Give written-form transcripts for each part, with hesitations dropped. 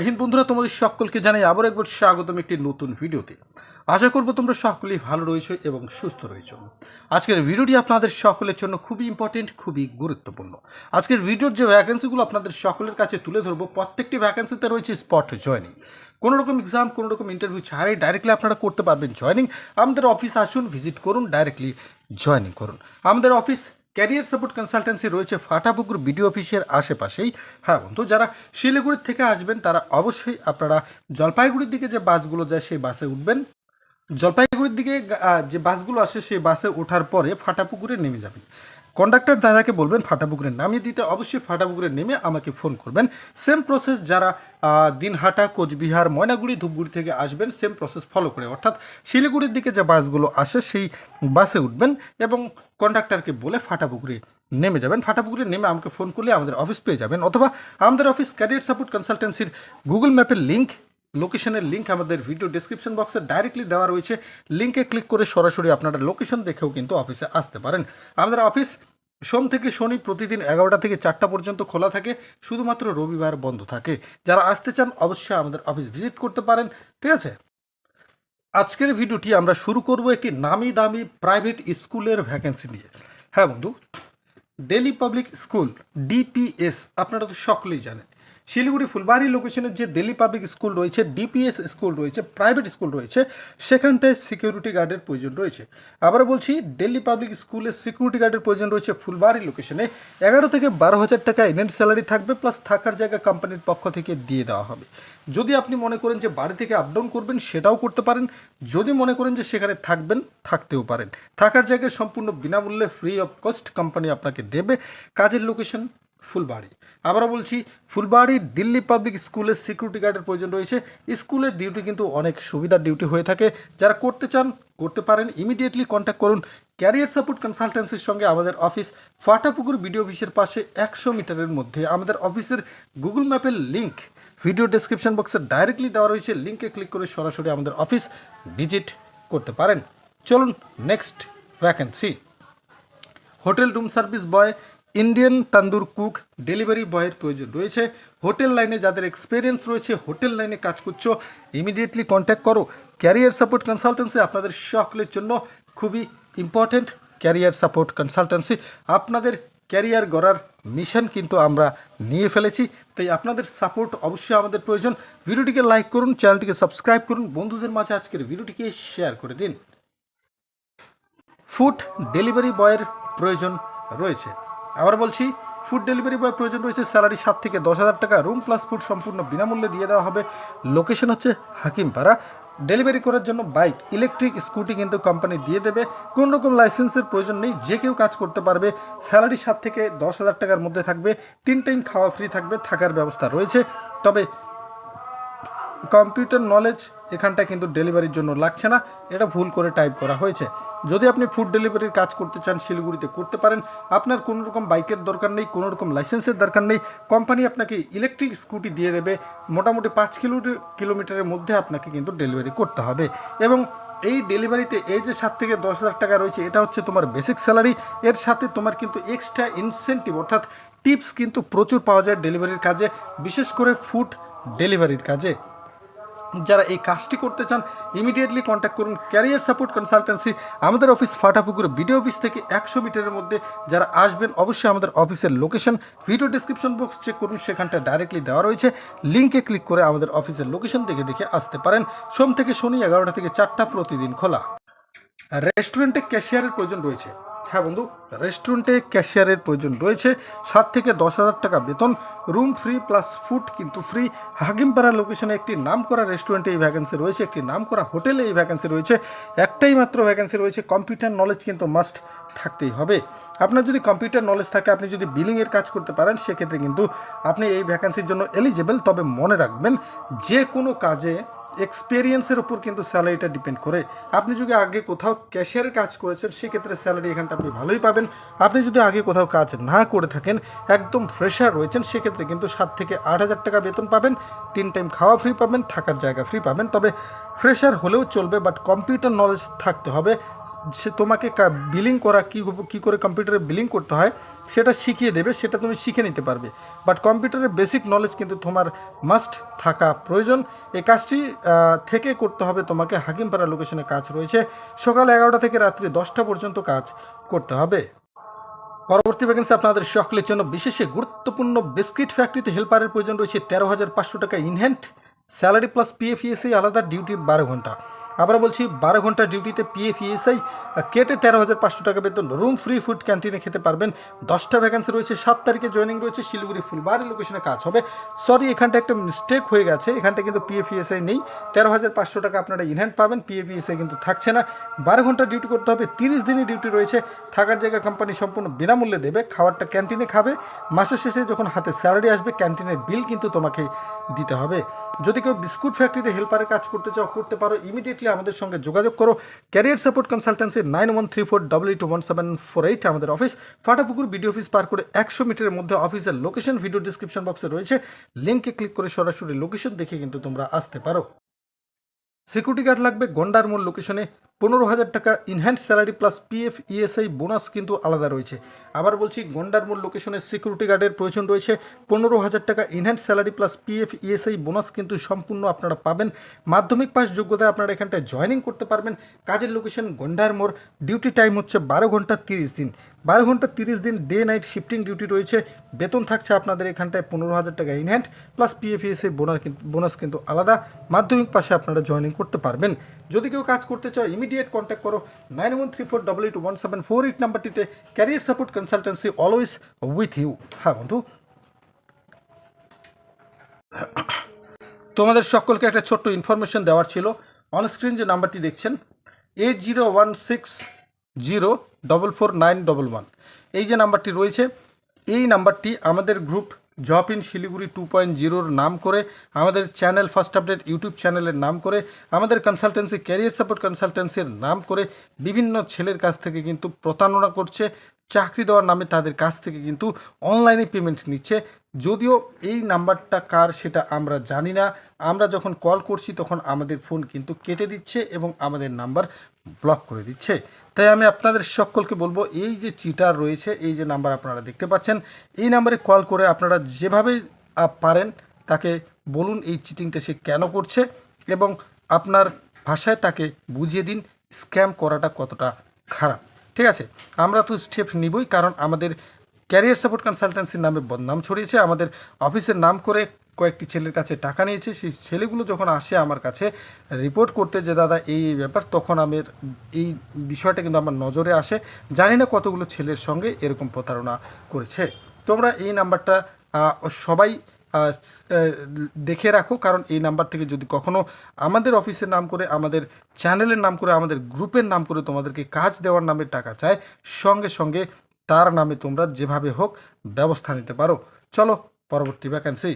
হিন্দ বন্ধুরা, তোমাদের সকলকে জানাই আবার একবার স্বাগতম একটি নতুন ভিডিওতে। আশা করব তোমরা সকলেই ভালো রয়েছো এবং সুস্থ রয়েছো। আজকের ভিডিওটি আপনাদের সকলের জন্য খুবই ইম্পর্টেন্ট, খুবই গুরুত্বপূর্ণ। আজকের ভিডিওর যে ভ্যাকেন্সিগুলো আপনাদের সকলের কাছে তুলে ধরবো, প্রত্যেকটি ভ্যাকেন্সিতে রয়েছে স্পট জয়েনিং। কোনো রকম এক্সাম, কোনো রকম ইন্টারভিউ ছাড়াই ডাইরেক্টলি আপনারা করতে পারবেন জয়েনিং। আমাদের অফিস আসুন, ভিজিট করুন, ডাইরেক্টলি জয়েনিং করুন। আমাদের অফিস ক্যারিয়ার সাপোর্ট কনসালটেন্সি রয়েছে ফাটাপুকুর বিডিও অফিসের আশেপাশেই। হ্যাঁ বন্ধু, যারা শিলিগুড়ির থেকে আসবেন তারা অবশ্যই আপনারা জলপাইগুড়ির দিকে যে বাসগুলো যায় সেই বাসে উঠবেন। জলপাইগুড়ির দিকে যে বাসগুলো আসে সেই বাসে ওঠার পরে ফাটাপুকুরে নেমে যাবেন। কন্ডাক্টর দাদাকে বলবেন ফাটাপুকুরে নামিয়ে দিতে, অবশ্যই ফাটাপুকুরে নেমে আমাকে ফোন করবেন। সেম প্রসেস যারা দিনহাটা, কোচবিহার, ময়নাগুড়ি, ধূপগুড়ি থেকে আসবেন সেম প্রসেস ফলো করে, অর্থাৎ শিলিগুড়ির দিকে যে বাসগুলো আসে সেই বাসে উঠবেন এবং কন্ডাক্টরকে বলে ফাটাপুকুরে নেমে যাবেন। ফাটাপুকুরে নেমে আমাকে ফোন করলে আমাদের অফিস পেয়ে যাবেন, অথবা আমাদের অফিস ক্যারিয়ার সাপোর্ট কনসালটেন্সির গুগল ম্যাপের লিঙ্ক, লোকেশনের লিঙ্ক আমাদের ভিডিও ডেসক্রিপশন বক্সে ডাইরেক্টলি দেওয়া রয়েছে। লিঙ্কে ক্লিক করে সরাসরি আপনারা লোকেশন দেখেও কিন্তু অফিসে আসতে পারেন। আমাদের অফিস সোম থেকে শনি প্রতিদিন 11টা থেকে 4টা পর্যন্ত খোলা থাকে, শুধুমাত্র রবিবার বন্ধ থাকে। যারা আসতে চান অবশ্যই আমাদের অফিস ভিজিট করতে পারেন, ঠিক আছে। আজকের ভিডিওটি আমরা শুরু করব একটি নামি দামি প্রাইভেট স্কুলের ভ্যাকেন্সি নিয়ে। হ্যাঁ বন্ধু, দিল্লি পাবলিক স্কুল ডিপিএস আপনারা তো সকলেই জানেন। শিলিগুড়ি ফুলবাড়ি লোকেশনের যে দিল্লি পাবলিক স্কুল রয়েছে, ডিপিএস স্কুল রয়েছে, প্রাইভেট স্কুল রয়েছে, সেখানটায় সিকিউরিটি গার্ডের প্রয়োজন রয়েছে। আবার বলছি, দিল্লি পাবলিক স্কুলের সিকিউরিটি গার্ডের প্রয়োজন রয়েছে ফুলবাড়ি লোকেশনে। 11 থেকে 12,000 টাকা ইভেন্ট স্যালারি থাকবে, প্লাস থাকার জায়গা কোম্পানির পক্ষ থেকে দিয়ে দেওয়া হবে। যদি আপনি মনে করেন যে বাড়ি থেকে আপ ডাউন করবেন সেটাও করতে পারেন, যদি মনে করেন যে সেখানে থাকবেন থাকতেও পারেন। থাকার জায়গায় সম্পূর্ণ বিনামূল্যে ফ্রি অফ কস্ট কোম্পানি আপনাকে দেবে। কাজের লোকেশন ফুলবাড়ি। আবারও বলছি, ফুলবাড়ি দিল্লি পাবলিক স্কুলের সিকিউরিটি গার্ডের প্রয়োজন রয়েছে। স্কুলের ডিউটি কিন্তু অনেক সুবিধার ডিউটি হয়ে থাকে। যারা করতে চান করতে পারেন, ইমিডিয়েটলি কন্ট্যাক্ট করুন ক্যারিয়ার সাপোর্ট কনসালটেন্সির সঙ্গে। আমাদের অফিস ফাটাপুকুর বিডিও অফিসের পাশে 100 মিটারের মধ্যে। আমাদের অফিসের গুগল ম্যাপের লিঙ্ক ভিডিও ডেসক্রিপশন বক্সে ডাইরেক্টলি দেওয়া রয়েছে। লিঙ্কে ক্লিক করে সরাসরি আমাদের অফিস ভিজিট করতে পারেন। চলুন next vacancy. Hotel room service boy, Indian tandoor cook, delivery বয়ের প্রয়োজন রয়েছে। হোটেল লাইনে যাদের এক্সপিরিয়েন্স রয়েছে, হোটেল লাইনে কাজ করছো, ইমিডিয়েটলি কন্ট্যাক্ট করো ক্যারিয়ার সাপোর্ট কনসালটেন্সি। আপনাদের সকলের জন্য খুবই ইম্পর্ট্যান্ট ক্যারিয়ার সাপোর্ট কনসালটেন্সি। আপনাদের ক্যারিয়ার গড়ার মিশন কিন্তু আমরা নিয়ে ফেলেছি, তাই আপনাদের সাপোর্ট অবশ্যই আমাদের প্রয়োজন। ভিডিওটিকে লাইক করুন, চ্যানেলটিকে সাবস্ক্রাইব করুন, বন্ধুদের মাঝে আজকের ভিডিওটিকে শেয়ার করে দিন। ফুড ডেলিভারি বয়ের প্রয়োজন রয়েছে। আবার বলছি, ফুড ডেলিভারি বয় প্রয়োজন রয়েছে। স্যালারি 7 থেকে 10,000 টাকা, রুম প্লাস ফুড সম্পূর্ণ বিনামূল্যে দিয়ে দেওয়া হবে। লোকেশন হচ্ছে হাকিমপাড়া। ডেলিভারি করার জন্য বাইক, ইলেকট্রিক স্কুটি কিন্তু কোম্পানি দিয়ে দেবে। কোনো রকম লাইসেন্সের প্রয়োজন নেই, যে কেউ কাজ করতে পারবে। স্যালারি 7 থেকে 10,000 টাকার মধ্যে থাকবে। 3 টাইম খাওয়া ফ্রি থাকবে, থাকার ব্যবস্থা রয়েছে। তবে কম্পিউটার নলেজ এখানটা কিন্তু ডেলিভারির জন্য লাগছে না, এটা ভুল করে টাইপ করা হয়েছে। যদি আপনি ফুড ডেলিভারির কাজ করতে চান শিলিগুড়িতে করতে পারেন। আপনার কোনো রকম বাইকের দরকার নেই, কোনো রকম লাইসেন্সের দরকার নেই। কোম্পানি আপনাকে ইলেকট্রিক স্কুটি দিয়ে দেবে। মোটামুটি 5 কিলোমিটারের মধ্যে আপনাকে কিন্তু ডেলিভারি করতে হবে। এবং এই ডেলিভারিতে এই যে 7 থেকে 10,000 টাকা রয়েছে, এটা হচ্ছে তোমার বেসিক স্যালারি। এর সাথে তোমার কিন্তু এক্সট্রা ইনসেন্টিভ অর্থাৎ টিপস কিন্তু প্রচুর পাওয়া যায় ডেলিভারির কাজে, বিশেষ করে ফুড ডেলিভারির কাজে। যারা এই কাজটি করতে চান ইমিডিয়েটলি কন্ট্যাক্ট করুন ক্যারিয়ার সাপোর্ট কনসালটেন্সি। আমাদের অফিস ফাটাপুকুর বিডিও অফিস থেকে 100 মিটারের মধ্যে। যারা আসবেন অবশ্যই আমাদের অফিসের location video description box check করুন, সেখানটা ডাইরেক্টলি দেওয়া রয়েছে। লিঙ্কে ক্লিক করে আমাদের অফিসের লোকেশন দেখে আসতে পারেন। সোম থেকে শনি 11টা থেকে 4টা প্রতিদিন খোলা। রেস্টুরেন্টে ক্যাশিয়ারের প্রয়োজন রয়েছে। হ্যাঁ বন্ধু, রেস্টুরেন্টে ক্যাশিয়ারের প্রয়োজন রয়েছে। 7 থেকে 10,000 টাকা বেতন, রুম ফ্রি প্লাস ফুড কিন্তু ফ্রি। হাকিমপাড়া লোকেশনে একটি নামকরা রেস্টুরেন্টে এই ভ্যাকেন্সি রয়েছে, একটি নামকরা হোটেলে এই ভ্যাকেন্সি রয়েছে। একটাই মাত্র ভ্যাকেন্সি রয়েছে। কম্পিউটার নলেজ কিন্তু মাস্ট থাকতেই হবে। আপনার যদি কম্পিউটার নলেজ থাকে, আপনি যদি বিলিংয়ের কাজ করতে পারেন, সেক্ষেত্রে কিন্তু আপনি এই ভ্যাকেন্সির জন্য এলিজেবল। তবে মনে রাখবেন, যে কোনো কাজে এক্সপিরিয়েন্সের উপর কিন্তু স্যালারিটা ডিপেন্ড করে। আপনি যদি আগে কোথাও ক্যাশিয়ারের কাজ করেছেন, সেক্ষেত্রে স্যালারি এখানটা আপনি ভালোই পাবেন। আপনি যদি আগে কোথাও কাজ না করে থাকেন, একদম ফ্রেশার রয়েছেন, সেক্ষেত্রে কিন্তু 7 থেকে 8,000 টাকা বেতন পাবেন। 3 টাইম খাওয়া ফ্রি পাবেন, থাকার জায়গা ফ্রি পাবেন। তবে ফ্রেশার হলেও চলবে, বাট কম্পিউটার নলেজ থাকতে হবে। সে তোমাকে বিলিং করা কী করে কম্পিউটারে বিলিং করতে হয় সেটা শিখিয়ে দেবে, সেটা তুমি শিখে নিতে পারবে। বাট কম্পিউটারের বেসিক নলেজ কিন্তু তোমার মাস্ট থাকা প্রয়োজন। এই কাজটি থেকে করতে হবে তোমাকে। হাকিমপাড়া লোকেশনে কাজ রয়েছে, সকাল 11টা থেকে রাত্রি 10টা পর্যন্ত কাজ করতে হবে। পরবর্তী ভ্যাকেন্সি আপনাদের সকলের জন্য বিশেষ গুরুত্বপূর্ণ। বিস্কিট ফ্যাক্টরিতে হেল্পারের প্রয়োজন রয়েছে। 13,500 টাকা in-hand salary plus PF ESI, আলাদা ডিউটি 12 ঘন্টা। আবার বলছি 12 ঘন্টা ডিউটিতে পিএফ ইএসআই কেটে 13,500 টাকা বেতন। রুম ফ্রি, ফুড ক্যান্টিনে খেতে পারবেন। 10টা ভ্যাকেন্সি রয়েছে। 7 তারিখে জয়েনিং রয়েছে। শিলিগুড়ি ফুলবাড়ি লোকেশনে কাজ হবে। সরি, এখানটা একটা মিস্টেক হয়ে গেছে, এখানটা কিন্তু পিএফ ইএসআই নেই। 13,500 টাকা আপনারা ইনহ্যান্ড পাবেন, পিএফ ইএসআই কিন্তু থাকছে না। 12 ঘন্টা ডিউটি করতে হবে। 30 দিনই ডিউটি রয়েছে। থাকার জায়গা কোম্পানি সম্পূর্ণ বিনামূল্যে দেবে। খাবারটা ক্যান্টিনে খাবে। মাসের শেষে যখন হাতে স্যালারি আসবে ক্যান্টিনের বিল কিন্তু তোমাকে দিতে হবে। যদি কেউ বিস্কুট ফ্যাক্টরিতে হেল্পারে কাজ করতে চাও, করতে পারো। ইমিডিয়েটলি আমাদের সঙ্গে যোগাযোগ করো। ক্যারিয়ার সাপোর্ট কনসালটেন্সি 9134221748 আমাদের অফিস। ফাটাপুকুর বিডি অফিস পার করে 100 মিটারের মধ্যে অফিসের লোকেশন ভিডিও ডিসক্রিপশন বক্সে রয়েছে। লিঙ্কে ক্লিক করে সরাসরি লোকেশন দেখে কিন্তু তোমরা আসতে পারো। সিকিউরিটি গার্ড লাগবে গন্ডার মূল লোকেশনে। 15,000 টাকা in-hand salary plus PF ESI bonus কিন্তু আলাদা রয়েছে। আবার বলছি, গন্ডার মূল লোকেশনে সিকিউরিটি গার্ডের প্রয়োজন রয়েছে। 15,000 টাকা in-hand salary plus PF ESI bonus কিন্তু সম্পূর্ণ আপনারা পাবেন। মাধ্যমিক পাস যোগ্যতায় আপনারা এখানটায় জয়েনিং করতে পারবেন। কাজের লোকেশন গন্ডার মোড়। ডিউটি টাইম হচ্ছে 12 ঘন্টা 30 দিন। 12 ঘন্টা 30 দিন ডে নাইট শিফটিং ডিউটি রয়েছে। বেতন থাকছে আপনাদের এখানটায় 15,000 টাকা in-hand plus PF ESI bonus কিন্তু আলাদা। মাধ্যমিক পাশে আপনারা জয়েনিং করতে পারবেন। যদি কেউ কাজ করতে চাও ইমিডিয়েট কন্ট্যাক্ট করো 9134221748 নাম্বারটিতে। Career support consultancy always with you. হ্যাঁ বন্ধু, তোমাদের সকলকে একটা ছোট্ট ইনফরমেশন দেওয়ার ছিল। অনস্ক্রিন যে নাম্বারটি দেখছেন 8016044911, এই যে নাম্বারটি রয়েছে, এই নাম্বারটি আমাদের গ্রুপ জব ইন শিলিগুড়ি 2.0 নাম করে, আমাদের চ্যানেল ফার্স্ট আপডেট ইউটিউব চ্যানেলের নাম করে, আমাদের কনসালটেন্সি ক্যারিয়ার সাপোর্ট কনসালটেন্সির নাম করে বিভিন্ন ছেলের কাছ থেকে কিন্তু প্রতারণা করছে। চাকরি দেওয়ার নামে তাদের কাছ থেকে কিন্তু অনলাইনে পেমেন্ট নিচ্ছে। যদিও এই নাম্বারটা কার সেটা আমরা জানি না। আমরা যখন কল করছি তখন আমাদের ফোন কিন্তু কেটে দিচ্ছে এবং আমাদের নাম্বার ব্লক করে দিচ্ছে। তাই আমি আপনাদের সকলকে বলবো, এই যে চিটার রয়েছে, এই যে নাম্বার আপনারা দেখতে পাচ্ছেন, এই নাম্বারে কল করে আপনারা যেভাবে পারেন তাকে বলুন এই চিটিংটা সে কেন করছে এবং আপনার ভাষায় তাকে বুঝিয়ে দিন স্ক্যাম করাটা কতটা খারাপ। ঠিক আছে, আমরা তো স্টেপ নিবই, কারণ আমাদের ক্যারিয়ার সাপোর্ট কনসালটেন্সির নামে বদনাম ছড়িয়েছে। আমাদের অফিসের নাম করে কয়েকটি ছেলের কাছে টাকা নিয়েছে। সেই ছেলেগুলো যখন আসে আমার কাছে রিপোর্ট করতে যে দাদা এই ব্যাপার, তখন আমার এই বিষয়টা কিন্তু আমার নজরে আসে। জানি না কতগুলো ছেলের সঙ্গে এরকম প্রতারণা করেছে। তোমরা এই নাম্বারটা সবাই দেখে রাখো, কারণ এই নাম্বার থেকে যদি কখনো আমাদের অফিসের নাম করে, আমাদের চ্যানেলের নাম করে, আমাদের গ্রুপের নাম করে তোমাদেরকে কাজ দেওয়ার নামে টাকা চায়, সঙ্গে সঙ্গে তার নামে তোমরা যেভাবে হোক ব্যবস্থা নিতে পারো। চলো পরবর্তী ভ্যাকেন্সি।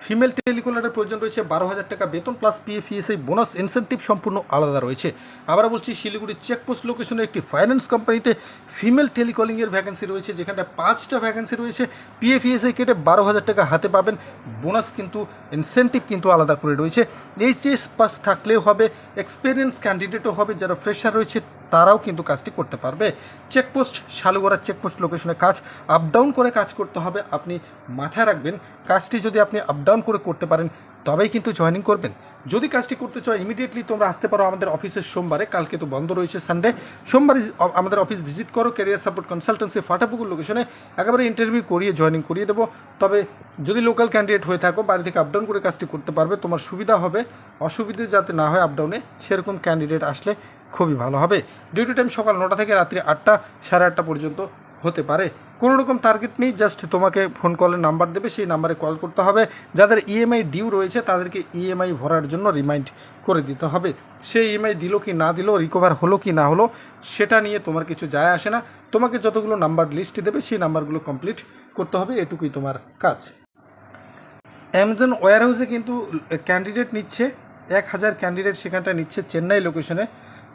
ফিমেল টেলিকলারের প্রয়োজন রয়েছে। 12,000 টাকা বেতন plus PF ESI bonus incentive সম্পূর্ণ আলাদা রয়েছে। আবার বলছি, শিলিগুড়ি চেকপোস্ট লোকেশনের একটি ফাইন্যান্স কোম্পানিতে ফিমেল টেলিকলিংয়ের ভ্যাকেন্সি রয়েছে, যেখানে 5টা ভ্যাকেন্সি রয়েছে। পিএফ ইএসআই কেটে 12,000 টাকা হাতে পাবেন। বোনাস কিন্তু ইনসেন্টিভ কিন্তু আলাদা করে রয়েছে। এইচএস পাস থাকলেও হবে, এক্সপিরিয়েন্স ক্যান্ডিডেটও হবে, যারা ফ্রেশার রয়েছে তারাও কিন্তু কাজটি করতে পারবে। চেকপোস্ট শালুগড়ার চেকপোস্ট লোকেশনে কাজ, আপ ডাউন করে কাজ করতে হবে। আপনি মাথায় রাখবেন, কাজটি যদি আপনি আপ ডাউন করে করতে পারেন তবেই কিন্তু জয়েনিং করবেন। যদি কাজটি করতে চাও ইমিডিয়েটলি তোমরা আসতে পারো আমাদের অফিসের সোমবারে। কালকে তো বন্ধ রয়েছে সানডে। সোমবারে আমাদের অফিস ভিজিট করো। ক্যারিয়ার সাপোর্ট কনসালটেন্সি ফাটাপুকুর লোকেশনে একেবারে ইন্টারভিউ করিয়ে জয়েনিং করিয়ে দেবো। তবে যদি লোকাল ক্যান্ডিডেট হয়ে থাকো, বাড়ি থেকে আপ ডাউন করে কাজটি করতে পারবে, তোমার সুবিধা হবে। অসুবিধে যাতে না হয় আপ ডাউনে, সেরকম ক্যান্ডিডেট আসলে খুবই ভালো হবে। ডিউটি টাইম সকাল 9টা থেকে রাত্রি 8টা, 8:30 পর্যন্ত হতে পারে। কোনো রকম টার্গেট নেই, জাস্ট তোমাকে ফোন কলের নাম্বার দেবে, সেই নাম্বারে কল করতে হবে। যাদের ইএমআই ডিউ রয়েছে তাদেরকে ইএমআই ভরার জন্য রিমাইন্ড করে দিতে হবে। সেই ইএমআই দিল কি না দিল, রিকভার হলো কি না হলো, সেটা নিয়ে তোমার কিছু যায় আসে না। তোমাকে যতগুলো নাম্বার লিস্ট দেবে সেই নাম্বারগুলো কমপ্লিট করতে হবে, এটুকুই তোমার কাজ। অ্যামাজন ওয়্যারহাউসে কিন্তু ক্যান্ডিডেট নিচ্ছে, 1000 ক্যান্ডিডেট সেখানটা নিচ্ছে চেন্নাই লোকেশনে।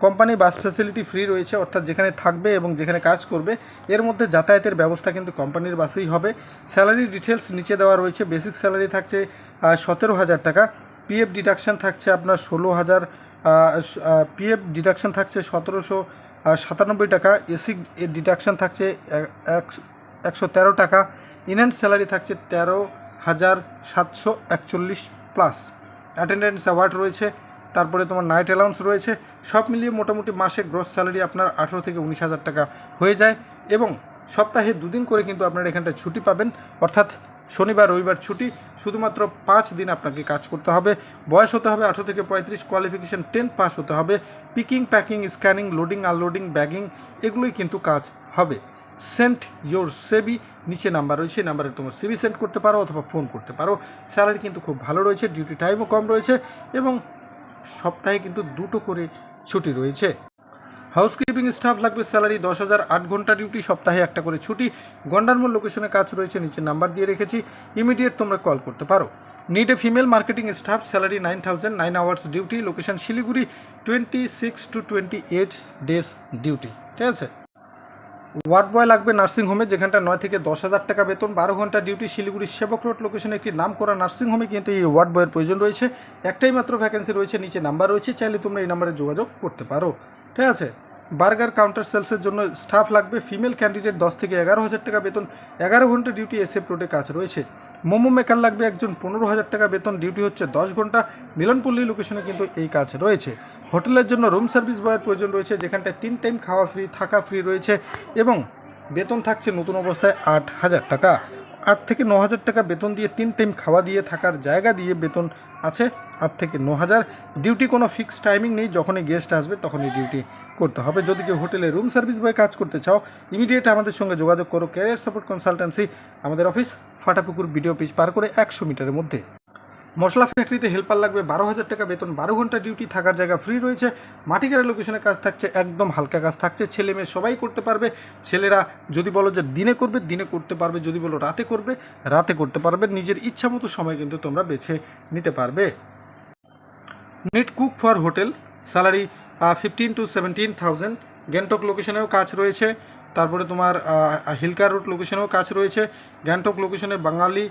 কোম্পানি বাস ফ্যাসিলিটি ফ্রি রয়েছে, অর্থাৎ যেখানে থাকবে এবং যেখানে কাজ করবে এর মধ্যে যাতায়াতের ব্যবস্থা কিন্তু কোম্পানির বাসেই হবে। স্যালারি ডিটেলস নিচে দেওয়া রয়েছে। বেসিক স্যালারি থাকছে 17,000 টাকা। পিএফ ডিডাকশান থাকছে আপনার 16,000, পিএফ ডিডাকশান থাকছে 97 টাকা, এসি এর ডিডাকশান থাকছে 113 টাকা, ইনহ্যান্ড স্যালারি থাকছে 13,741 প্লাস, অ্যাটেন্ডেন্স অ্যাওয়ার্ড রয়েছে, তারপরে তোমার নাইট অ্যালাউন্স রয়েছে। সব মিলিয়ে মোটামুটি মাসে গ্রস স্যালারি আপনার 18 থেকে 19,000 টাকা হয়ে যায় এবং সপ্তাহে 2 দিন করে কিন্তু আপনারা এখানটায় ছুটি পাবেন, অর্থাৎ শনিবার রবিবার ছুটি। শুধুমাত্র 5 দিন আপনাকে কাজ করতে হবে। বয়স হতে হবে 18 থেকে 35, কোয়ালিফিকেশান 10 পাস হতে হবে। Picking, packing, scanning, loading, unloading, bagging এগুলোই কিন্তু কাজ হবে। সেন্ড ইয়োর সিভি, নিচে নাম্বার রয়েছে, নাম্বারে তোমার সিভি সেন্ড করতে পারো অথবা ফোন করতে পারো। স্যালারি কিন্তু খুব ভালো রয়েছে, ডিউটি টাইমও কম রয়েছে এবং সপ্তাহে কিন্তু 2টো করে ছুটি রয়েছে। হাউসকিপিং স্টাফ লাগবে, স্যালারি 10,000, 8 ঘন্টা ডিউটি, সপ্তাহে 1টা করে ছুটি। গন্ডারমোল লোকেশনে কাজ রয়েছে, নিচে নাম্বার দিয়ে রেখেছি, ইমিডিয়েট তোমরা কল করতে পারো। Need a female marketing staff, salary 9,000, 9 hours duty, location Siliguri, 26 to 28 days duty. ঠিক আছে। ওয়ার্ড বয় লাগবে নার্সিংহোমে, যেখানটা 9 থেকে 10,000 টাকা বেতন, 12 ঘন্টা ডিউটি, শিলিগুড়ি সেবক রোড লোকেশনে একটি নাম করা নার্সিংহোমে কিন্তু এই ওয়ার্ড বয়ের প্রয়োজন রয়েছে। একটাই মাত্র ভ্যাকেন্সি রয়েছে, নিচে নাম্বার রয়েছে, চাইলে তোমরা এই নাম্বারে যোগাযোগ করতে পারো। ঠিক আছে। বার্গার কাউন্টার সেলসের জন্য স্টাফ লাগবে, ফিমেল ক্যান্ডিডেট, 10 থেকে 11,000 টাকা বেতন, 11 ঘন্টা ডিউটি, এসএফ রোডে কাজ রয়েছে। মোমো মেকার লাগবে একজন, 15,000 টাকা বেতন, ডিউটি হচ্ছে 10 ঘন্টা, মিলনপল্লী লোকেশনে কিন্তু এই কাজ রয়েছে। হোটেলের জন্য রুম সার্ভিস বয়ের প্রয়োজন রয়েছে, যেখানটায় 3 টাইম খাওয়া ফ্রি, থাকা ফ্রি রয়েছে এবং বেতন থাকছে নতুন অবস্থায় 8,000 টাকা। 8 থেকে 9,000 টাকা বেতন দিয়ে 3 টাইম খাওয়া দিয়ে থাকার জায়গা দিয়ে বেতন আছে 8 থেকে 9,000। ডিউটি কোনো ফিক্সড টাইমিং নেই, যখনই গেস্ট আসবে তখনই ডিউটি করতে হবে। যদি কেউ হোটেলে রুম সার্ভিস বয় কাজ করতে চাও, ইমিডিয়েট আমাদের সঙ্গে যোগাযোগ করো। ক্যারিয়ার সাপোর্ট কনসালটেন্সি, আমাদের অফিস ফাটাপুকুর বিডিও অফিস পার করে 100 মিটারের মধ্যে। মশলা ফ্যাক্টরিতে হেল্পার লাগবে, 12,000 টাকা বেতন, 12 ঘন্টা ডিউটি, থাকার জায়গা ফ্রি রয়েছে। মাটিগাড়া লোকেশনে কাজ থাকছে, একদম হালকা কাজ থাকছে, ছেলে মেয়ে সবাই করতে পারবে। ছেলেরা যদি বলো যে দিনে করবে, দিনে করতে পারবে, যদি বলো রাতে করবে, রাতে করতে পারবে। নিজের ইচ্ছা মতো সময় কিন্তু তোমরা বেছে নিতে পারবে। Need cook for hotel, salary 15 to 17,000। Gangtok লোকেশনেও কাজ রয়েছে, তারপরে তোমার হিলকার রোড লোকেশনেও কাজ রয়েছে। গ্যাংটক লোকেশনে বাঙালি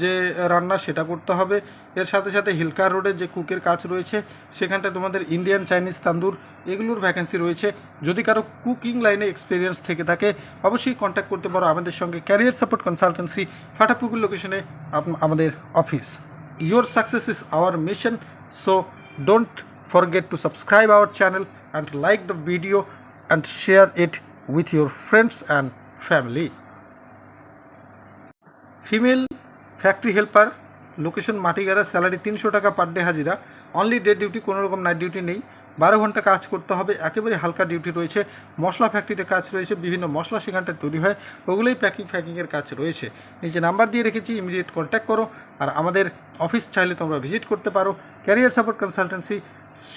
যে রান্না সেটা করতে হবে, এর সাথে সাথে হিলকার রোডে যে কুকের কাজ রয়েছে সেখানটায় তোমাদের ইন্ডিয়ান, চাইনিজ, তান্দুর এগুলোর ভ্যাকেন্সি রয়েছে। যদি কারো কুকিং লাইনে এক্সপিরিয়েন্স থেকে থাকে অবশ্যই কন্ট্যাক্ট করতে পারো আমাদের সঙ্গে। ক্যারিয়ার সাপোর্ট কনসালটেন্সি, ফাটাপুকুর লোকেশনে আমাদের office. Your success is our mission, so don't forget to subscribe our channel and like the video and share it with your friends and family. Female factory helper, location Matigara, salary 300 টাকা per day হাজিরা, only day duty, কোনো রকম night duty নেই, 12 ঘন্টা কাজ করতে হবে, একেবারে হালকা ডিউটি রয়েছে। মশলা ফ্যাক্টরিতে কাজ রয়েছে, বিভিন্ন মশলা সেখানটায় তৈরি হয়, ওগুলোই প্যাকিংয়ের কাজ রয়েছে। নিচে নাম্বার দিয়ে রেখেছি, ইমিডিয়েট কন্ট্যাক্ট করো। আর আমাদের অফিস চাইলে তোমরা ভিজিট করতে পারো। ক্যারিয়ার সাপোর্ট কনসালটেন্সি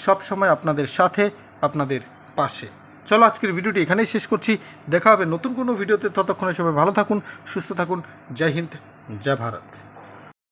সবসময় আপনাদের সাথে, আপনাদের পাশে। চলো আজকের ভিডিওটি এখানেই শেষ করছি, দেখা হবে নতুন কোনো ভিডিওতে। ততক্ষণে সবাই ভালো থাকুন, সুস্থ থাকুন। জয় হিন্দ, জয় ভারত।